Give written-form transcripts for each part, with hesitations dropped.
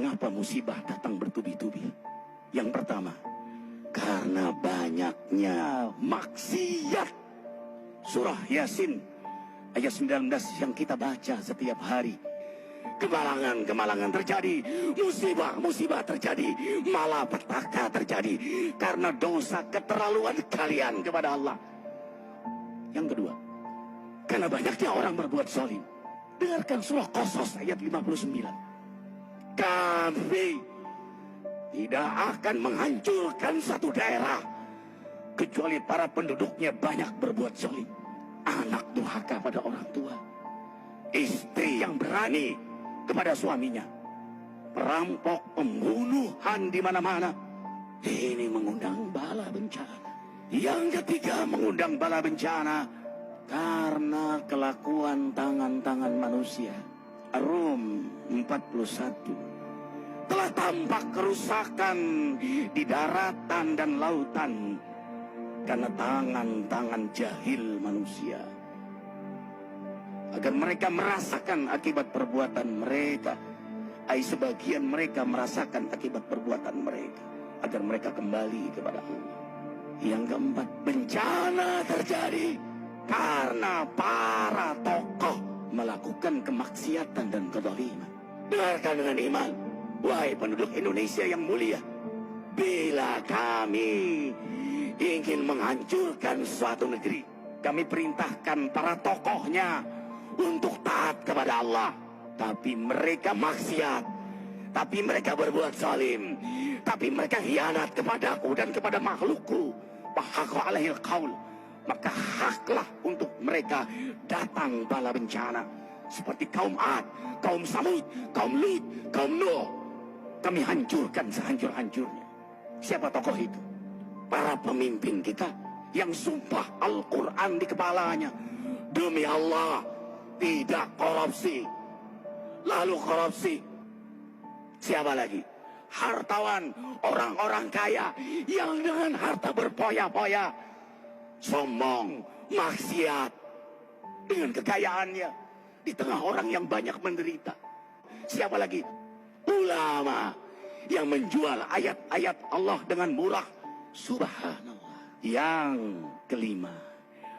Mengapa musibah datang bertubi-tubi? Yang pertama, karena banyaknya maksiat. Surah Yasin ayat 19 yang kita baca setiap hari. Kemalangan terjadi, musibah terjadi, malapetaka terjadi karena dosa keterlaluan kalian kepada Allah. Yang kedua, karena banyaknya orang berbuat zalim. Dengarkan surah Qasas ayat 59. Kami tidak akan menghancurkan satu daerah kecuali para penduduknya banyak berbuat zalim. Anak durhaka pada orang tua, istri yang berani kepada suaminya, perampok, pembunuhan di mana-mana. Ini mengundang bala bencana. Yang ketiga, mengundang bala bencana karena kelakuan tangan-tangan manusia. Rum 41. Telah tampak kerusakan di daratan dan lautan karena tangan-tangan jahil manusia, agar mereka merasakan akibat perbuatan mereka. Sebagian mereka merasakan akibat perbuatan mereka, agar mereka kembali kepada Allah. Yang keempat, bencana terjadi karena para tokoh melakukan kemaksiatan dan kezaliman. Dengarkan dengan iman, wahai penduduk Indonesia yang mulia. Bila kami ingin menghancurkan suatu negeri, kami perintahkan para tokohnya untuk taat kepada Allah. Tapi mereka maksiat, tapi mereka berbuat zalim, tapi mereka khianat kepadaku dan kepada makhlukku. Bahaqqa alaihil qaul, maka haklah untuk mereka datang bala bencana seperti kaum Ad, kaum Samud, kaum Lut, kaum Nuh. Kami hancurkan sehancur-hancurnya. Siapa tokoh itu? Para pemimpin kita yang sumpah Al-Quran di kepalanya, demi Allah tidak korupsi. Lalu korupsi. Siapa lagi? Hartawan, orang-orang kaya yang dengan harta berpoya-poya, sombong, maksiat dengan kekayaannya di tengah orang yang banyak menderita. Siapa lagi? Ulama yang menjual ayat-ayat Allah dengan murah. Subhanallah. Yang kelima,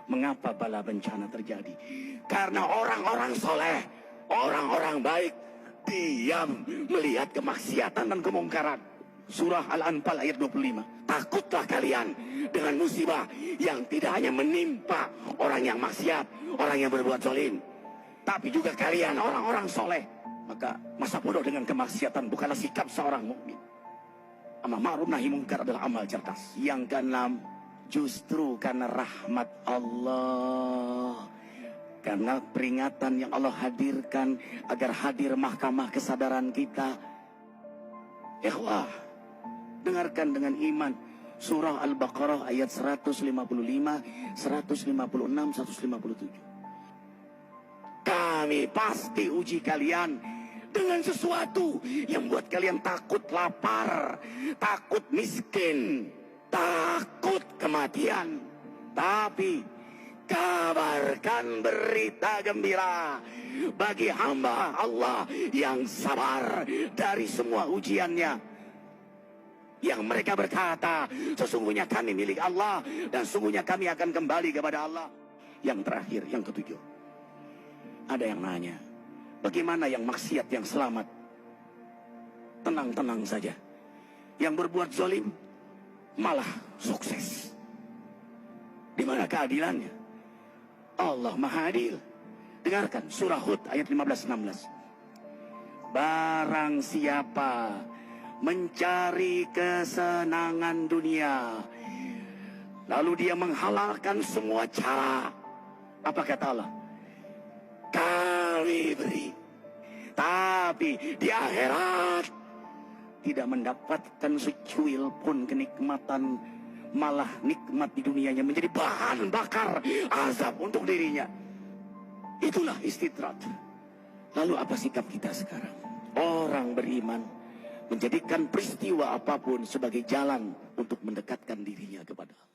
mengapa bala bencana terjadi? Karena orang-orang soleh, orang-orang baik diam melihat kemaksiatan dan kemungkaran. Surah Al-Anfal ayat 25. Takutlah kalian dengan musibah yang tidak hanya menimpa orang yang maksiat, orang yang berbuat zalim, tapi juga kalian orang-orang soleh. Maka masa bodoh dengan kemaksiatan bukanlah sikap seorang mukmin. Amar ma'ruf nahi mungkar adalah amal cerdas. Yang keenam, justru karena rahmat Allah, karena peringatan yang Allah hadirkan agar hadir mahkamah kesadaran kita. Ikhwah, dengarkan dengan iman surah Al-Baqarah ayat 155, 156, 157. Kami pasti uji kalian dengan sesuatu yang buat kalian takut lapar, takut miskin, takut kematian. Tapi kabarkan berita gembira bagi hamba Allah yang sabar dari semua ujiannya, yang mereka berkata, sesungguhnya kami milik Allah dan sungguhnya kami akan kembali kepada Allah. Yang terakhir, yang ketujuh, ada yang nanya, bagaimana yang maksiat yang selamat? Tenang-tenang saja. Yang berbuat zalim malah sukses. Di mana keadilannya? Allah Maha Adil. Dengarkan surah Hud ayat 15-16. Barang siapa mencari kesenangan dunia, lalu dia menghalalkan semua cara, apa kata Allah? Kami beri, tapi di akhirat tidak mendapatkan secuil pun kenikmatan, malah nikmat di dunianya menjadi bahan bakar azab untuk dirinya. Itulah istidrat. Lalu apa sikap kita sekarang? Orang beriman menjadikan peristiwa apapun sebagai jalan untuk mendekatkan dirinya kepada Allah.